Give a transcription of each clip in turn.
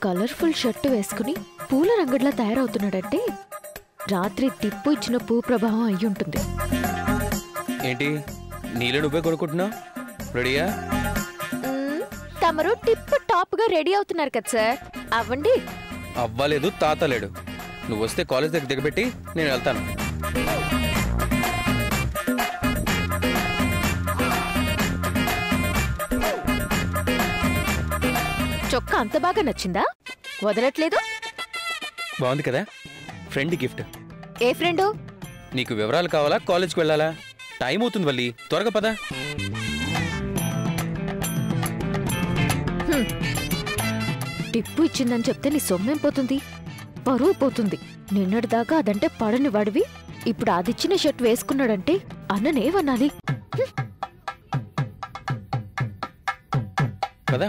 Colourful shirt వేసుకుని పూల రంగడ్లా తయారవుతున్నాడంటే రాత్రి టిప్పు ఇచ్చిన పూ ప్రభావం అయి ఉంటుంది. ఏంటి నీళ్ళు నువ్వే కొనుక్కుంటున్నావు? రెడీయా? తమరు టిప్ టాప్ గా రెడీ అవుతున్నారు కదా సార్, అవ్వండి. అవ్వలేదు, తాత లేడు. నువ్వు వస్తే కాలేజ్ దగ్గర దిగబెట్టి నేను వెళ్తాను. చొక్కా అంత బాగా నచ్చిందా? వదలట్లేదు. బాగుంది కదా? Friend gift. ఏ ఫ్రెండు? నీకు వివరాలు కావాలా? కాలేజ్కి వెళ్ళాలా? టైం అవుతుంది వల్లి, త్వరగా పదా. టిప్పు ఇచ్చిందని చెప్తే నీ సొమ్మేం పోతుంది? పరువు పోతుంది. నిన్నటిదాకా అదంటే పడని వాడివి ఇప్పుడు అదిచ్చిన షర్ట్ వేసుకున్నాడంటే అన్ననేమనాలి? కదా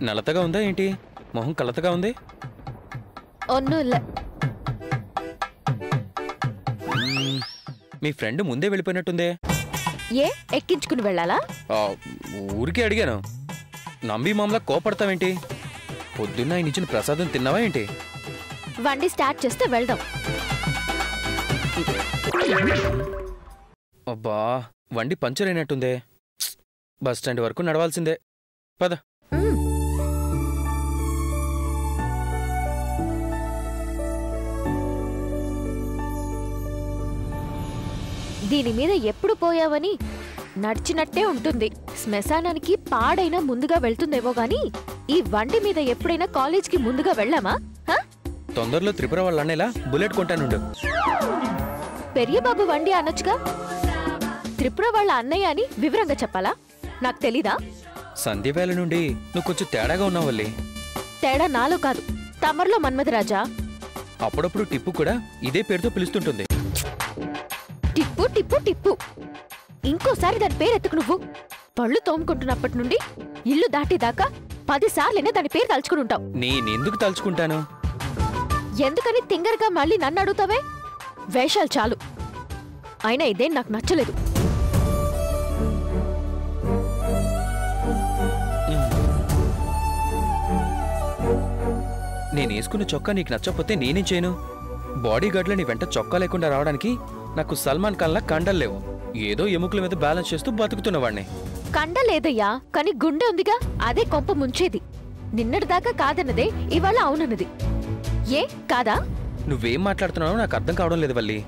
నలతగా ఉందా ఏంటి? మొహం కలతగా ఉంది. మీ ఫ్రెండ్ ముందే వెళ్ళిపోయినట్టుందే. ఏ ఎక్కించుకుని వెళ్ళాలా? ఊరికే అడిగాను. నంబి మామలా కోపడతావేంటి? పొద్దున్న ఆయన ఇచ్చిన ప్రసాదం తిన్నావా ఏంటి? వండి స్టార్ట్ చేస్తే వెళ్దాం. అబ్బా, వండి పంచర్ అయినట్టుందే. బస్ స్టాండ్ వరకు నడవాల్సిందే. పద. దీని మీద ఎప్పుడు పోయావని నడిచినట్టే ఉంటుంది. శ్మశానానికి పాడైనా ముందుగా వెళ్తుందేమో గాని ఈ వండి మీద ఎప్పుడైనా కాలేజ్కి ముందుగా వెళ్ళామా? తొందరలో త్రిపుర వాళ్ళ అన్నేలా బుల్లెట్ కొంటానుండు. పెరియబాబు వండి అనొచ్చుగా. త్రిపుర వాళ్ళ అన్నయ్య అని వివరంగా చెప్పాలా? నాకు తెలీదా? సంధ్యవేళ నుండి నువ్వు కొంచెం తేడాగా ఉన్నావు వల్లి. తేడా నాలో కాదు, తమర్లో మన్మధరాజా. అప్పుడప్పుడు టిప్పు కూడా ఇదే పేరుతో పిలుస్తుంటుంది. టిప్పు టిప్పు టిప్పు. ఇంకోసారి దాని పేరెత్తుకు నువ్వు. పళ్ళు తోముకుంటున్నప్పటి నుండి ఇల్లు దాటేదాకా 10 సార్లైనా దాని పేరు తలుచుకుని ఉంటావు. నేనెందుకు తలుచుకుంటాను? ఎందుకని తింగరగా మళ్ళీ నన్ను అడుగుతావే? వేషాలు చాలు. అయినా ఇదేం నాకు నచ్చలేదు. నేనేసుకున్న చొక్కా నీకు నచ్చకపోతే నేనేం చేయను? బాడీ గార్డ్లో నీ వెంట చొక్కా లేకుండా రావడానికి నాకు సల్మాన్ ఖాన్లా కండల్లేవు. ఏదో ఎముకల మీద బ్యాలెన్స్ చేస్తూ బతుకుతున్నవాడిని. కండలేదయ్యా, కానీ గుండె ఉందిగా, అదే కొంప ముంచేది. నిన్నటిదాకా కాదన్నదే ఇవాళ అవునన్నది. ఏ కాదా? నువ్వేం మాట్లాడుతున్నావో నాకు అర్థం కావడం లేదు వల్లి.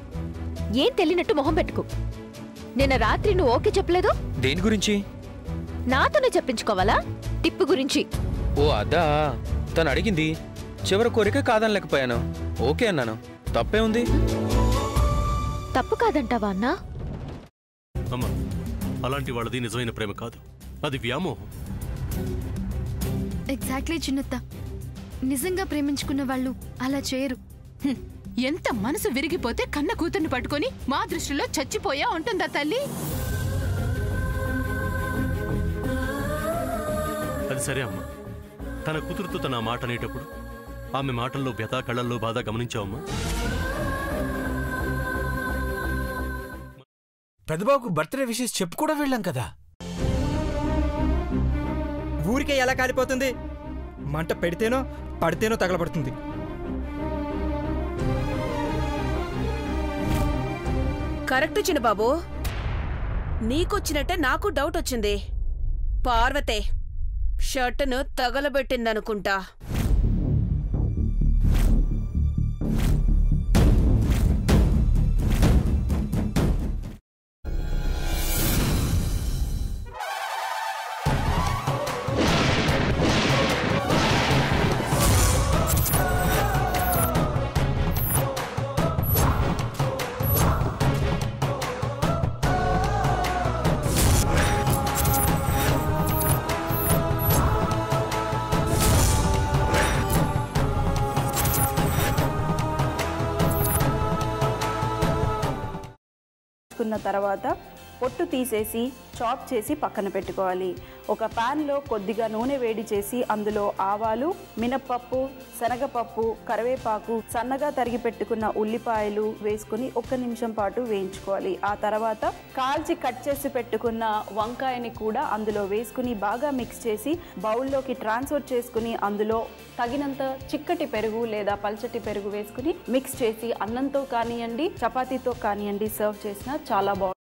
ఏం తెలియనట్టు మొహం పెట్టుకో. నిన్న రాత్రి నువ్వు ఓకే చెప్పలేదు. దేని గురించి? నాతోనే చెప్పించుకోవాలా? టిప్పు గురించి. ఓ అదా, తను అడిగింది. చివరి కోరిక కాదనలేకపోయాను, ఓకే అన్నాను. తప్పే ఉంది? తప్పు కాదంటావా అన్నా? అమ్మా, అలాంటి వాళ్ళది నిజమైన ప్రేమ కాదు, అది వ్యామోహం. ఎగ్జాక్ట్లీ చిన్నత్త. నిజంగా ప్రేమించుకున్న వాళ్ళు అలా చేయరు. ఎంత మనసు విరిగిపోతే కన్న కూతుర్ని పట్టుకొని మా దృష్టిలో చచ్చిపోయా ఉంటుందా తల్లి? అది సరే అమ్మా, తన కూతురుతో తన మాట అనేటప్పుడు ఆమె మాటల్లో వ్యథ, కళ్ళల్లో బాధ గమనించావమ్మా? పెద్దబాబుకు బర్త్డే విషెస్ చెప్పు కూడా వెళ్ళాం కదా. ఊరికే ఎలా కాలిపోతుంది? మంట పెడితేనో పడితేనో తగలబడుతుంది. కరెక్ట్ చిన్నబాబు, నీకొచ్చినట్టే నాకు డౌట్ వచ్చింది. పార్వతే షర్టును తగలబెట్టిందనుకుంటా. తర్వాత పొట్టు తీసేసి చాప్ చేసి పక్కన పెట్టుకోవాలి. ఒక ప్యాన్లో కొద్దిగా నూనె వేడి చేసి అందులో ఆవాలు, మినప్పప్పు, శనగపప్పు, కరివేపాకు, సన్నగా తరిగి పెట్టుకున్న ఉల్లిపాయలు వేసుకుని 1 నిమిషం పాటు వేయించుకోవాలి. ఆ తర్వాత కాల్చి కట్ చేసి పెట్టుకున్న వంకాయని కూడా అందులో వేసుకుని బాగా మిక్స్ చేసి బౌల్లోకి ట్రాన్స్ఫర్ చేసుకుని అందులో తగినంత చిక్కటి పెరుగు లేదా పల్చటి పెరుగు వేసుకుని మిక్స్ చేసి అన్నంతో కానివ్వండి, చపాతీతో కానివ్వండి సర్వ్ చేసినా చాలా బాగుంటుంది.